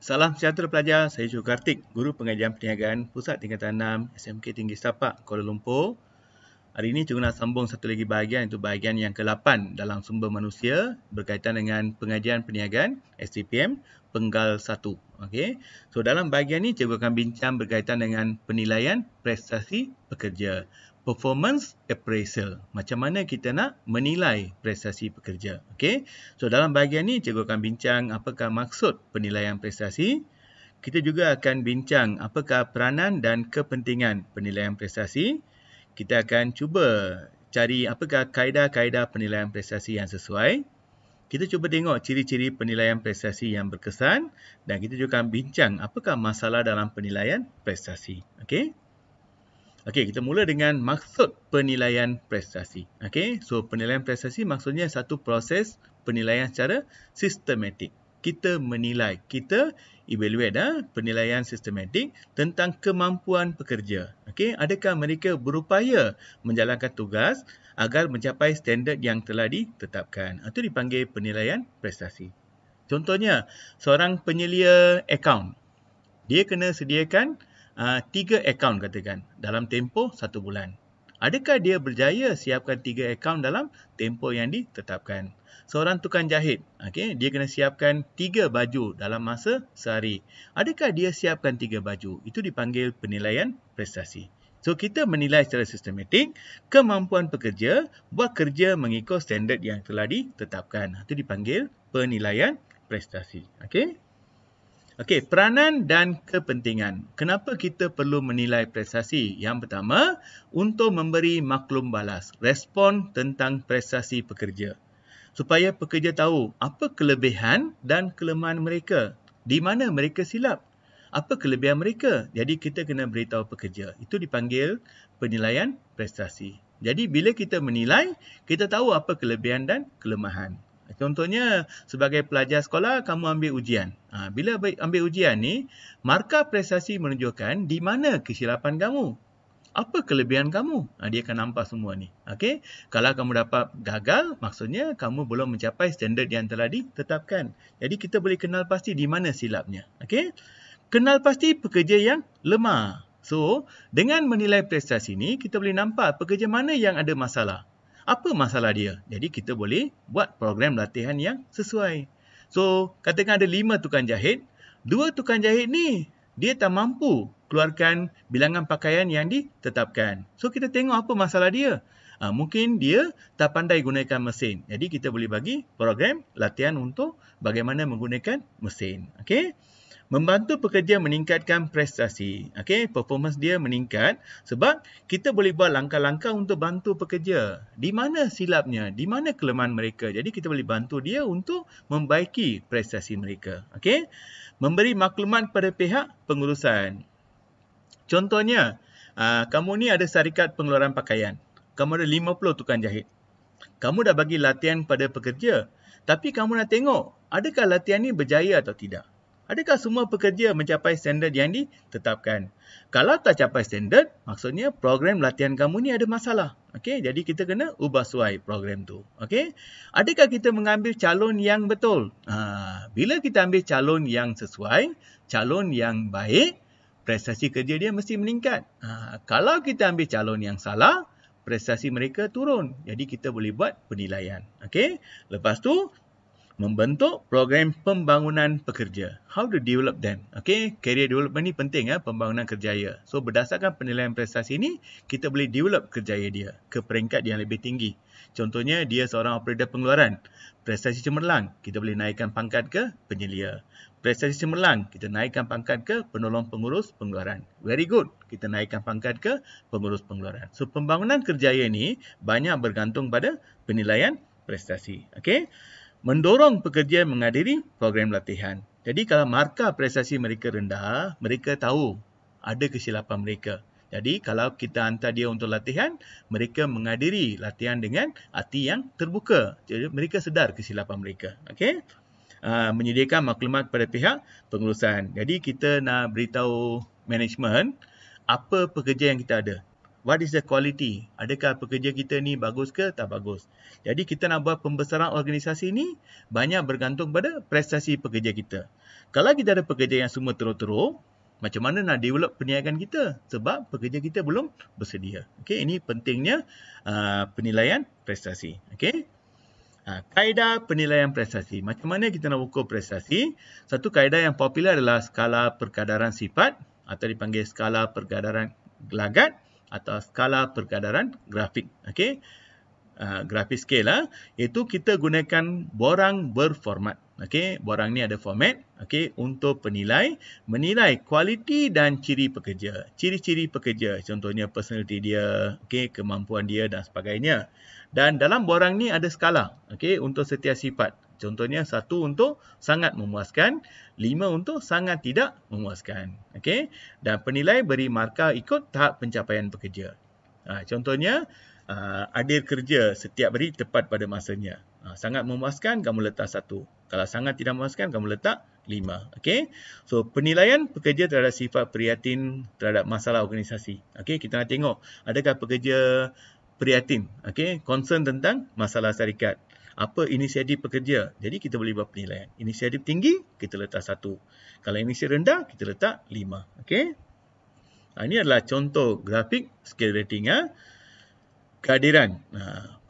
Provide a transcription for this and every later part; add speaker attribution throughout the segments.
Speaker 1: Salam sejahtera pelajar, saya Syul Kartik, Guru Pengajian Perniagaan Pusat Tingkatan 6 SMK Tinggi Setapak, Kuala Lumpur. Hari ini cikgu nak sambung satu lagi bahagian, itu bahagian yang ke-8 dalam sumber manusia berkaitan dengan pengajian perniagaan STPM Penggal 1. Okey. So dalam bahagian ni cikgu akan bincang berkaitan dengan penilaian prestasi pekerja. Performance appraisal. Macam mana kita nak menilai prestasi pekerja. Okey. So dalam bahagian ni cikgu akan bincang apakah maksud penilaian prestasi. Kita juga akan bincang apakah peranan dan kepentingan penilaian prestasi. Kita akan cuba cari apakah kaedah-kaedah penilaian prestasi yang sesuai. Kita cuba tengok ciri-ciri penilaian prestasi yang berkesan dan kita juga akan bincang apakah masalah dalam penilaian prestasi. Okey. Okey, kita mula dengan maksud penilaian prestasi. Okey, so penilaian prestasi maksudnya satu proses penilaian secara sistematik. Kita menilai, kita evaluate penilaian sistematik tentang kemampuan pekerja. Okey, adakah mereka berupaya menjalankan tugas agar mencapai standard yang telah ditetapkan. Itu dipanggil penilaian prestasi. Contohnya, seorang penyelia akaun. Dia kena sediakan 3 akaun katakan dalam tempoh 1 bulan. Adakah dia berjaya siapkan 3 akaun dalam tempoh yang ditetapkan? Seorang tukang jahit, okey, dia kena siapkan 3 baju dalam masa sehari. Adakah dia siapkan 3 baju? Itu dipanggil penilaian prestasi. So, kita menilai secara sistematik kemampuan pekerja buat kerja mengikut standard yang telah ditetapkan. Itu dipanggil penilaian prestasi. Okey. Okey, peranan dan kepentingan. Kenapa kita perlu menilai prestasi? Yang pertama, untuk memberi maklum balas, respon tentang prestasi pekerja. Supaya pekerja tahu apa kelebihan dan kelemahan mereka. Di mana mereka silap. Apa kelebihan mereka? Jadi kita kena beritahu pekerja. Itu dipanggil penilaian prestasi. Jadi bila kita menilai, kita tahu apa kelebihan dan kelemahan. Contohnya, sebagai pelajar sekolah, kamu ambil ujian. Bila ambil ujian ni, markah prestasi menunjukkan di mana kesilapan kamu. Apa kelebihan kamu? Dia akan nampak semua ni. Okey? Kalau kamu dapat gagal, maksudnya kamu belum mencapai standard yang telah ditetapkan. Jadi kita boleh kenal pasti di mana silapnya. Okey? Kenal pasti pekerja yang lemah. So, dengan menilai prestasi ni, kita boleh nampak pekerja mana yang ada masalah. Apa masalah dia? Jadi kita boleh buat program latihan yang sesuai. So, katakan ada 5 tukang jahit. 2 tukang jahit ni, dia tak mampu keluarkan bilangan pakaian yang ditetapkan. So, kita tengok apa masalah dia. Mungkin dia tak pandai gunakan mesin. Jadi, kita boleh bagi program latihan untuk bagaimana menggunakan mesin. Okey? Membantu pekerja meningkatkan prestasi. Okey, performance dia meningkat sebab kita boleh buat langkah-langkah untuk bantu pekerja. Di mana silapnya? Di mana kelemahan mereka? Jadi kita boleh bantu dia untuk membaiki prestasi mereka. Okey? Memberi maklumat pada pihak pengurusan. Contohnya, kamu ni ada syarikat pengeluaran pakaian. Kamu ada 50 tukang jahit. Kamu dah bagi latihan pada pekerja, tapi kamu nak tengok adakah latihan ni berjaya atau tidak. Adakah semua pekerja mencapai standard yang ditetapkan? Kalau tak capai standard, maksudnya program latihan kamu ni ada masalah. Okey, jadi kita kena ubah suai program tu. Okey? Adakah kita mengambil calon yang betul? Bila kita ambil calon yang sesuai, calon yang baik, prestasi kerja dia mesti meningkat. Kalau kita ambil calon yang salah, prestasi mereka turun. Jadi kita boleh buat penilaian. Okey? Lepas tu, membentuk program pembangunan pekerja. How to develop them. Okay, career development ni penting pembangunan kerjaya. So, berdasarkan penilaian prestasi ni, kita boleh develop kerjaya dia ke peringkat yang lebih tinggi. Contohnya, dia seorang operator pengeluaran. Prestasi cemerlang, kita boleh naikkan pangkat ke penyelia. Prestasi cemerlang, kita naikkan pangkat ke penolong pengurus pengeluaran. Very good, kita naikkan pangkat ke pengurus pengeluaran. So, pembangunan kerjaya ni banyak bergantung pada penilaian prestasi. Okay? Mendorong pekerja menghadiri program latihan. Jadi kalau markah prestasi mereka rendah, mereka tahu ada kesilapan mereka. Jadi kalau kita hantar dia untuk latihan, mereka menghadiri latihan dengan hati yang terbuka. Jadi mereka sedar kesilapan mereka. Okey? Menyediakan maklumat kepada pihak pengurusan. Jadi kita nak beritahu management apa pekerja yang kita ada. what is the quality? Adakah pekerja kita ni bagus ke tak bagus? Jadi kita nak buat pembesaran organisasi ni banyak bergantung pada prestasi pekerja kita. Kalau kita ada pekerja yang semua teruk-teruk, macam mana nak develop perniagaan kita? Sebab pekerja kita belum bersedia. Okey, ini pentingnya penilaian prestasi. Okey. Kaedah penilaian prestasi. Macam mana kita nak ukur prestasi? Satu kaedah yang popular adalah skala perkadaran sifat atau dipanggil skala perkadaran gelagat atau skala perkadaran grafik. Okey. Grafik scale iaitu kita gunakan borang berformat. Okey, borang ni ada format okey untuk menilai kualiti dan ciri pekerja. Ciri-ciri pekerja, contohnya personality dia, okey, kemampuan dia dan sebagainya. Dan dalam borang ni ada skala okey untuk setiap sifat. Contohnya 1 untuk sangat memuaskan, 5 untuk sangat tidak memuaskan. Okey, dan penilai beri markah ikut tahap pencapaian pekerja. Contohnya adil kerja setiap hari tepat pada masanya. Sangat memuaskan, kamu letak 1. Kalau sangat tidak memuaskan, kamu letak 5. Okey. So, penilaian pekerja terhadap sifat prihatin terhadap masalah organisasi. Okey, kita nak tengok adakah pekerja prihatin, okey, concern tentang masalah syarikat. Apa inisiatif pekerja? Jadi kita boleh buat penilaian. Inisiatif tinggi, kita letak 1. Kalau inisiatif rendah, kita letak 5. Okey. Ini adalah contoh grafik skill rating. Kehadiran.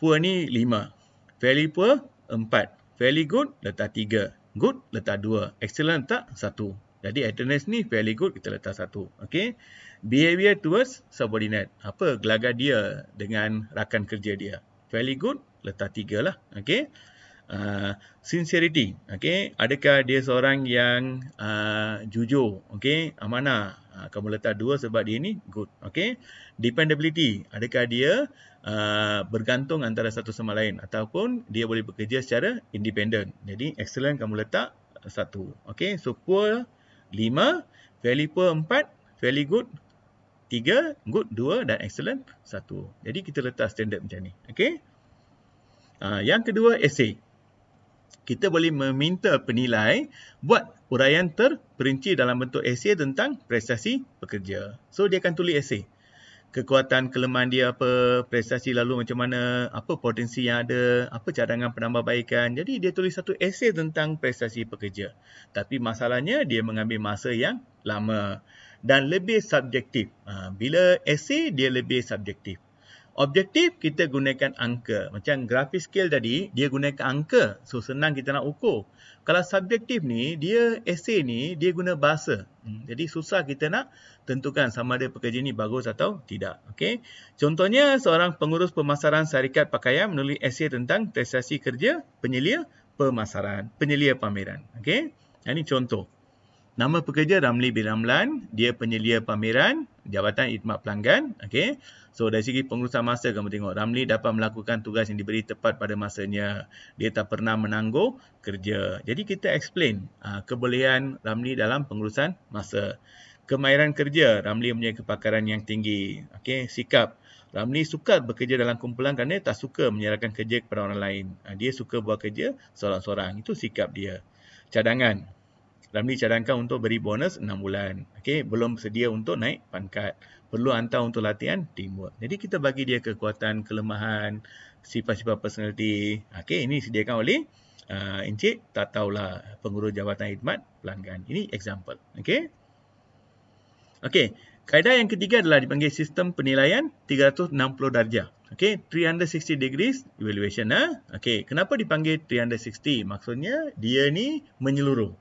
Speaker 1: Poor ni 5. Very poor 4. Very good letak 3. Good letak 2. Excellent letak 1. Jadi attendance ni very good, kita letak 1. Okey. Behavior towards subordinate. Apa gelagat dia dengan rakan kerja dia? Very good letak 3 lah. Okey. Sincerity. Okey. Adakah dia seorang yang jujur? Okey. Amanah. Kamu letak 2 sebab dia ni good. Okey. Dependability. Adakah dia bergantung antara satu sama lain ataupun dia boleh bekerja secara independen. Jadi excellent kamu letak 1. Okey. So poor 5, very poor 4, very good 3, good 2 dan excellent 1. Jadi kita letak standard macam ni. Okey. Yang kedua, essay. Kita boleh meminta penilai buat uraian terperinci dalam bentuk esei tentang prestasi pekerja. So, dia akan tulis esei. Kekuatan, kelemahan dia apa, prestasi lalu macam mana, apa potensi yang ada, apa cadangan penambahbaikan. Jadi, dia tulis satu esei tentang prestasi pekerja. Tapi masalahnya, dia mengambil masa yang lama dan lebih subjektif. Bila esei, dia lebih subjektif. Objektif, kita gunakan angka. Macam grafik scale tadi, dia gunakan angka. So, senang kita nak ukur. Kalau subjektif ni, esei ni, dia guna bahasa. Jadi, susah kita nak tentukan sama ada pekerja ni bagus atau tidak. Okay? Contohnya, seorang pengurus pemasaran syarikat pakaian menulis esei tentang prestasi kerja penyelia pemasaran, penyelia pameran. Okay? Ini contoh. Nama pekerja Ramli bin Ramlan, dia penyelia pameran, Jabatan Khidmat Pelanggan. Okay. So, dari segi pengurusan masa, kamu tengok Ramli dapat melakukan tugas yang diberi tepat pada masanya. Dia tak pernah menangguh kerja. Jadi, kita explain kebolehan Ramli dalam pengurusan masa. Kemahiran kerja, Ramli mempunyai kepakaran yang tinggi. Okay. Sikap, Ramli suka bekerja dalam kumpulan kerana tak suka menyerahkan kerja kepada orang lain. Dia suka buat kerja seorang-seorang. Itu sikap dia. Cadangan, Ramli cadangkan untuk beri bonus 6 bulan. Okey, belum sedia untuk naik pangkat. Perlu hantar untuk latihan teamwork. Jadi kita bagi dia kekuatan, kelemahan, sifat-sifat personality. Okey, ini disediakan oleh Encik tak tahulah pengurus Jabatan Khidmat Pelanggan. Ini example. Okey. Okey, kaedah yang ketiga adalah dipanggil sistem penilaian 360 darjah. Okey, 360 degrees evaluation. Okey, kenapa dipanggil 360? Maksudnya dia ni menyeluruh.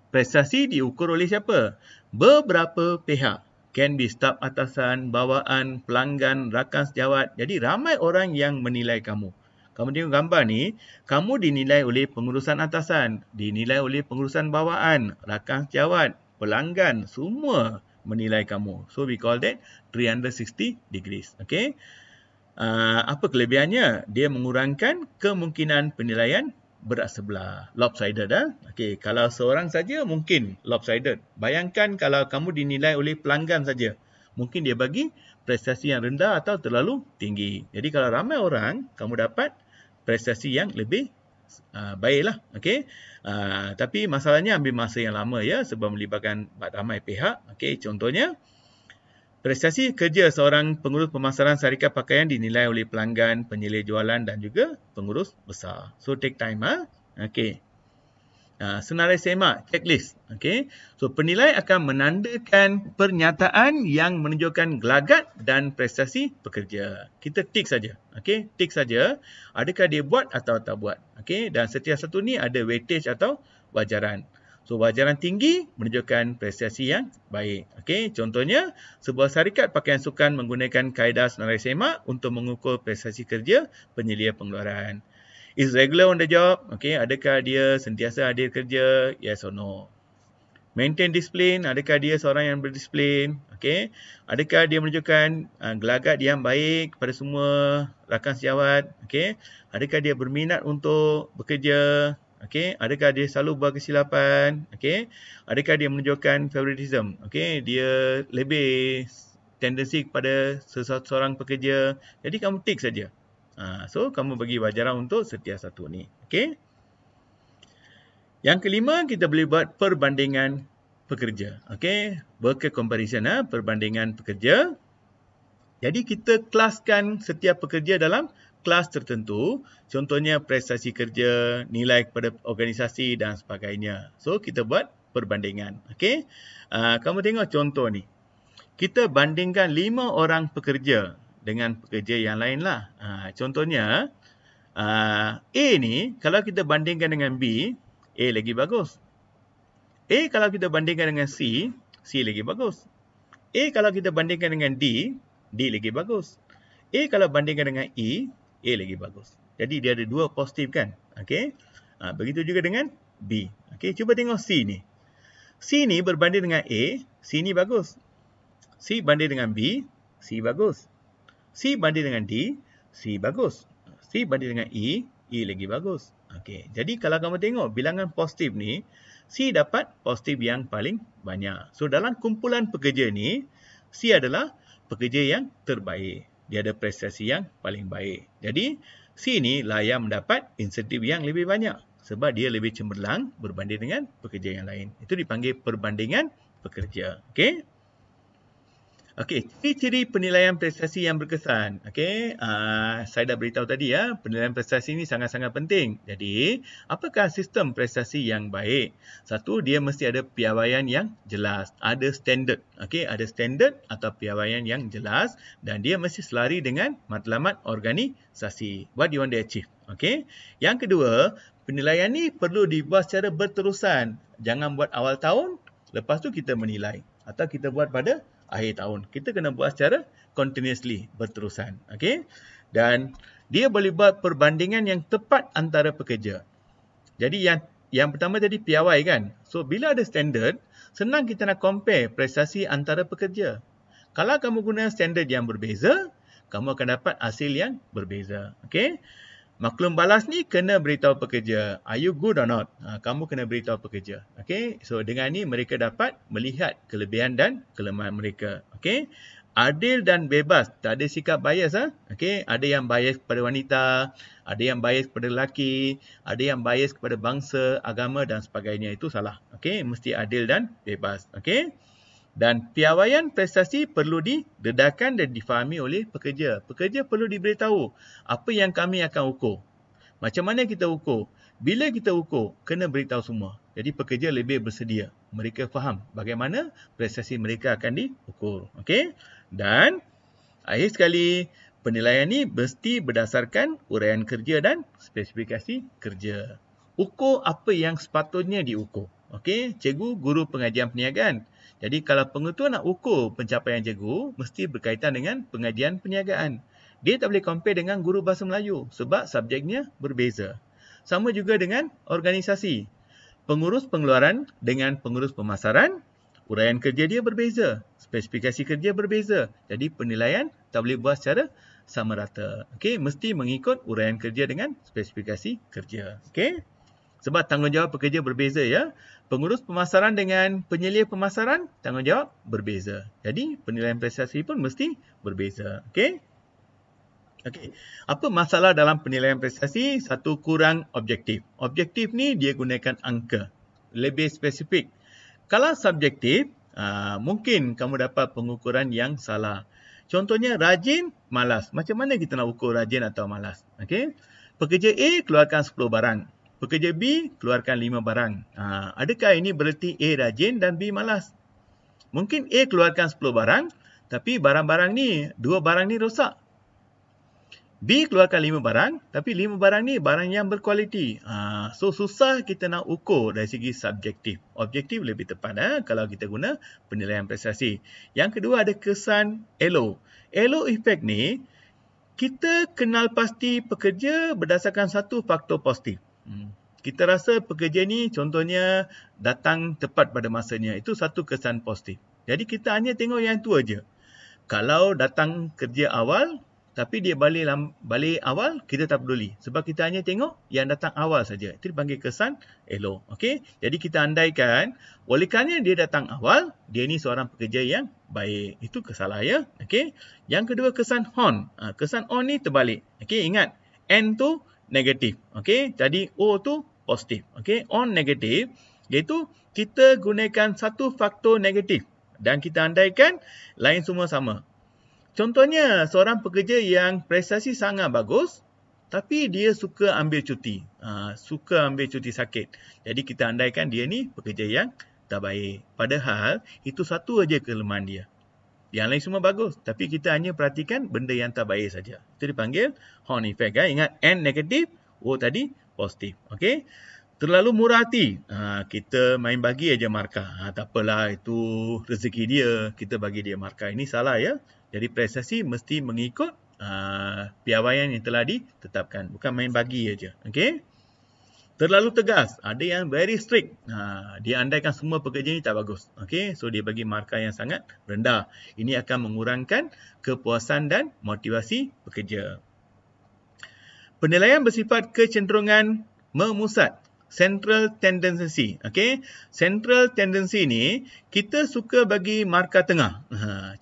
Speaker 1: Prestasi diukur oleh siapa? Beberapa pihak. Can be staf atasan, bawaan, pelanggan, rakan sejawat. Jadi ramai orang yang menilai kamu. Kamu tengok gambar ni, kamu dinilai oleh pengurusan atasan, dinilai oleh pengurusan bawaan, rakan sejawat, pelanggan, semua menilai kamu. So we call that 360 degrees. Okay? Apa kelebihannya? Dia mengurangkan kemungkinan penilaian berat sebelah, lopsided. Okey, kalau seorang saja mungkin lopsided. Bayangkan kalau kamu dinilai oleh pelanggan saja, mungkin dia bagi prestasi yang rendah atau terlalu tinggi. Jadi kalau ramai orang, kamu dapat prestasi yang lebih baiklah. Okey. Tapi masalahnya ambil masa yang lama ya sebab melibatkan ramai pihak. Okey, contohnya Prestasi kerja seorang pengurus pemasaran syarikat pakaian dinilai oleh pelanggan, penyelia jualan dan juga pengurus besar. So take time. Okey. Senarai semak, checklist. Okay. So, penilai akan menandakan pernyataan yang menunjukkan gelagat dan prestasi pekerja. Kita tick saja. Okay. Tick saja. Adakah dia buat atau tak buat. Okay. Dan setiap satu ni ada weightage atau wajaran. So, wajaran tinggi menunjukkan prestasi yang baik. Okay. Contohnya, sebuah syarikat pakaian sukan menggunakan kaedah senarai semak untuk mengukur prestasi kerja penyelia pengeluaran. Is regular on the job? Okay, adakah dia sentiasa hadir kerja? Yes or no? Maintain disiplin, adakah dia seorang yang berdisiplin? Okay, adakah dia menunjukkan gelagat yang baik kepada semua rakan sejawat? Okay, adakah dia berminat untuk bekerja? Okay, adakah dia selalu buat kesilapan? Okay, adakah dia menunjukkan favoritism? Okay, dia lebih tendensi kepada seseorang pekerja. Jadi kamu tick saja. So, kamu bagi wajaran untuk setiap satu ni. Okay. Yang kelima, kita boleh buat perbandingan pekerja. Okay. Worker comparison, perbandingan pekerja. Jadi, kita kelaskan setiap pekerja dalam kelas tertentu. Contohnya, prestasi kerja, nilai kepada organisasi dan sebagainya. So, kita buat perbandingan. Okay. Kamu tengok contoh ni. Kita bandingkan 5 orang pekerja dengan pekerja yang lain lah. Contohnya, A ni kalau kita bandingkan dengan B, A lagi bagus. A kalau kita bandingkan dengan C, C lagi bagus. A kalau kita bandingkan dengan D, D lagi bagus. A kalau bandingkan dengan E, A lagi bagus. Jadi dia ada 2 positif kan? Okay. Begitu juga dengan B. Okay, cuba tengok C ni. C ni berbanding dengan A, C ni bagus. C banding dengan B, C bagus. C banding dengan D, C bagus. C banding dengan E, E lagi bagus. Okey, jadi kalau kamu tengok bilangan positif ni, C dapat positif yang paling banyak. So, dalam kumpulan pekerja ni, C adalah pekerja yang terbaik. Dia ada prestasi yang paling baik. Jadi, C ni layak mendapat insentif yang lebih banyak. Sebab dia lebih cemerlang berbanding dengan pekerja yang lain. Itu dipanggil perbandingan pekerja. Okey. Okey, ciri-ciri penilaian prestasi yang berkesan. Okey, saya dah beritahu tadi penilaian prestasi ini sangat-sangat penting. Jadi, apakah sistem prestasi yang baik? Satu, dia mesti ada piawaian yang jelas, ada standard. Okey, ada standard atau piawaian yang jelas dan dia mesti selari dengan matlamat organisasi. What you want to achieve? Okey. Yang kedua, penilaian ni perlu dibuat secara berterusan. Jangan buat awal tahun, lepas tu kita menilai atau kita buat pada akhir tahun. Kita kena buat secara continuously, berterusan. Okay? Dan dia boleh buat perbandingan yang tepat antara pekerja. Jadi yang pertama tadi piawai kan. So bila ada standard, senang kita nak compare prestasi antara pekerja. Kalau kamu guna standard yang berbeza, kamu akan dapat hasil yang berbeza. Okay? Maklum balas ni kena beritahu pekerja. Are you good or not? Kamu kena beritahu pekerja. Okay? So, dengan ni mereka dapat melihat kelebihan dan kelemahan mereka. Okay? Adil dan bebas. Tak ada sikap bias. Okay? Ada yang bias kepada wanita. Ada yang bias kepada lelaki. Ada yang bias kepada bangsa, agama dan sebagainya. Itu salah. Okay? Mesti adil dan bebas. Okay? Dan piawaian prestasi perlu didedakan dan difahami oleh pekerja. Pekerja perlu diberitahu apa yang kami akan ukur. Macam mana kita ukur? Bila kita ukur, kena beritahu semua. Jadi pekerja lebih bersedia. Mereka faham bagaimana prestasi mereka akan diukur. Okey? Dan akhir sekali, penilaian ini mesti berdasarkan uraian kerja dan spesifikasi kerja. Ukur apa yang sepatutnya diukur. Okey, cikgu guru pengajian perniagaan. Jadi kalau pengetua nak ukur pencapaian cikgu, mesti berkaitan dengan pengajian perniagaan. Dia tak boleh compare dengan guru bahasa Melayu sebab subjeknya berbeza. Sama juga dengan organisasi. Pengurus pengeluaran dengan pengurus pemasaran, uraian kerja dia berbeza. Spesifikasi kerja berbeza. Jadi penilaian tak boleh buat secara sama rata. Okey, mesti mengikut uraian kerja dengan spesifikasi kerja. Okey? Sebab tanggungjawab pekerja berbeza ya. Pengurus pemasaran dengan penyelia pemasaran, tanggungjawab berbeza. Jadi, penilaian prestasi pun mesti berbeza. Okey? Okey. Apa masalah dalam penilaian prestasi? Satu, kurang objektif. Objektif ni dia gunakan angka. Lebih spesifik. Kalau subjektif, mungkin kamu dapat pengukuran yang salah. Contohnya rajin, malas. Macam mana kita nak ukur rajin atau malas? Okey. Pekerja A keluarkan 10 barang. Pekerja B keluarkan 5 barang. Adakah ini bererti A rajin dan B malas? Mungkin A keluarkan 10 barang, tapi barang-barang ni, 2 barang ni rosak. B keluarkan 5 barang, tapi 5 barang ni barang yang berkualiti. So, susah kita nak ukur dari segi subjektif. Objektif lebih tepat kalau kita guna penilaian prestasi. Yang kedua ada kesan elo. Elo effect ni, kita kenal pasti pekerja berdasarkan satu faktor positif. Kita rasa pekerja ni contohnya datang tepat pada masanya. Itu satu kesan positif. Jadi kita hanya tengok yang tu aja. Kalau datang kerja awal, tapi dia balik awal, kita tak peduli. Sebab kita hanya tengok yang datang awal saja. Itu dipanggil kesan elo. Okey? Jadi kita andaikan, oleh kerana dia datang awal, dia ni seorang pekerja yang baik. Itu kesalahan ya. Okey? Yang kedua kesan on. Kesan on ni terbalik. Okey? Ingat, N tu negatif. Okey? Jadi O tu positif. Okey? On negatif, iaitu kita gunakan satu faktor negatif. Dan kita andaikan lain semua sama. Contohnya, seorang pekerja yang prestasi sangat bagus, tapi dia suka ambil cuti. Suka ambil cuti sakit. Jadi kita andaikan dia ni pekerja yang tak baik. Padahal, itu satu aja kelemahan dia. Yang lain semua bagus. Tapi kita hanya perhatikan benda yang tak baik saja. Itu dipanggil Horn effect. Ingat, N negatif, O tadi positif. Okey? Terlalu murah hati. Kita main bagi aja markah. Tak apalah, itu rezeki dia. Kita bagi dia markah. Ini salah ya. Jadi prestasi mesti mengikut piawaian yang telah ditetapkan. Bukan main bagi aja. Okey? Terlalu tegas. Ada yang very strict. Dia andaikan semua pekerja ni tak bagus. Okey? So dia bagi markah yang sangat rendah. Ini akan mengurangkan kepuasan dan motivasi pekerja. Penilaian bersifat kecenderungan memusat. Central tendency. Okey, central tendency ni kita suka bagi markah tengah.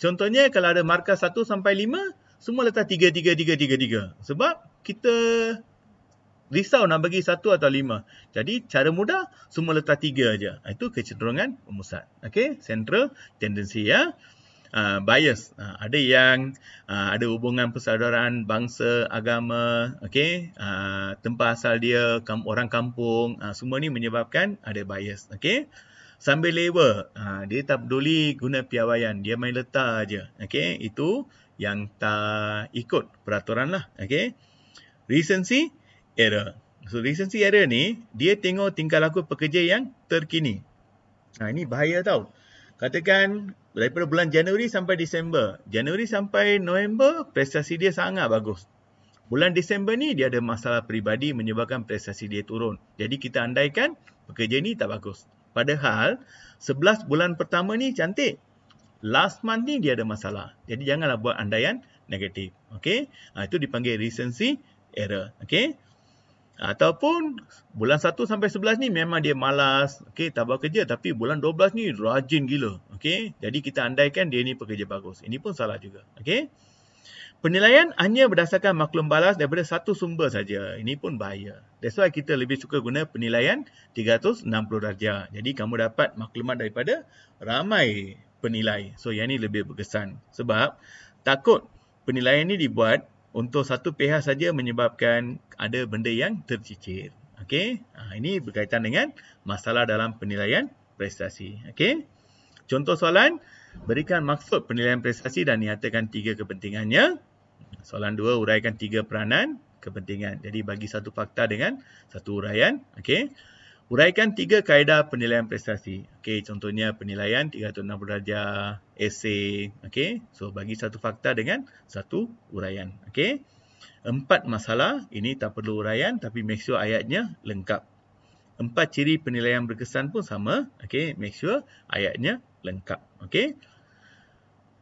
Speaker 1: Contohnya kalau ada markah 1 sampai 5, semua letak 3, 3, 3, 3, 3. Sebab kita risau nak bagi 1 atau 5. Jadi cara mudah semua letak 3 aja. Itu kecenderungan memusat. Okey, central tendency ya. Bias. Ada yang ada hubungan persaudaraan bangsa, agama, okey, tempat asal dia, orang kampung, semua ni menyebabkan ada bias, okey. Sambil label, dia tak peduli guna piawaian, dia main letak aja, okey. Itu yang tak ikut peraturan lah, okey. Recency error. So recency error ni dia tengok tingkah laku pekerja yang terkini. Ini bahaya tau. Katakan daripada bulan Januari sampai Disember. Januari sampai November, prestasi dia sangat bagus. Bulan Disember ni dia ada masalah peribadi menyebabkan prestasi dia turun. Jadi kita andaikan pekerja ni tak bagus. Padahal 11 bulan pertama ni cantik. Last month ni dia ada masalah. Jadi janganlah buat andaian negatif. Okey? Itu dipanggil recency error. Okey? Ataupun bulan 1 sampai 11 ni memang dia malas, okey, tak buat kerja, tapi bulan 12 ni rajin gila, okey. Jadi kita andaikan dia ni pekerja bagus. Ini pun salah juga, okey. Penilaian hanya berdasarkan maklum balas daripada satu sumber saja. Ini pun bahaya. That's why kita lebih suka guna penilaian 360 darjah. Jadi kamu dapat maklumat daripada ramai penilai. So yang ni lebih berkesan. Sebab takut penilaian ni dibuat untuk satu pihak saja menyebabkan ada benda yang tercicir. Okey, ini berkaitan dengan masalah dalam penilaian prestasi. Okey. Contoh soalan, berikan maksud penilaian prestasi dan nyatakan 3 kepentingannya. Soalan 2, uraikan 3 peranan kepentingan. Jadi bagi satu fakta dengan satu uraian. Okey. Uraikan 3 kaedah penilaian prestasi. Okey, contohnya penilaian 360 darjah, esei. Okey, so bagi satu fakta dengan satu uraian. Okey. 4 masalah, ini tak perlu uraian tapi make sure ayatnya lengkap. 4 ciri penilaian berkesan pun sama. Okey, make sure ayatnya lengkap. Okey.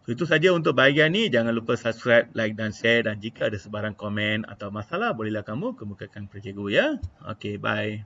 Speaker 1: So, itu saja untuk bahagian ni. Jangan lupa subscribe, like dan share. Dan jika ada sebarang komen atau masalah, bolehlah kamu kemukakan kepada cikgu ya. Okey, bye.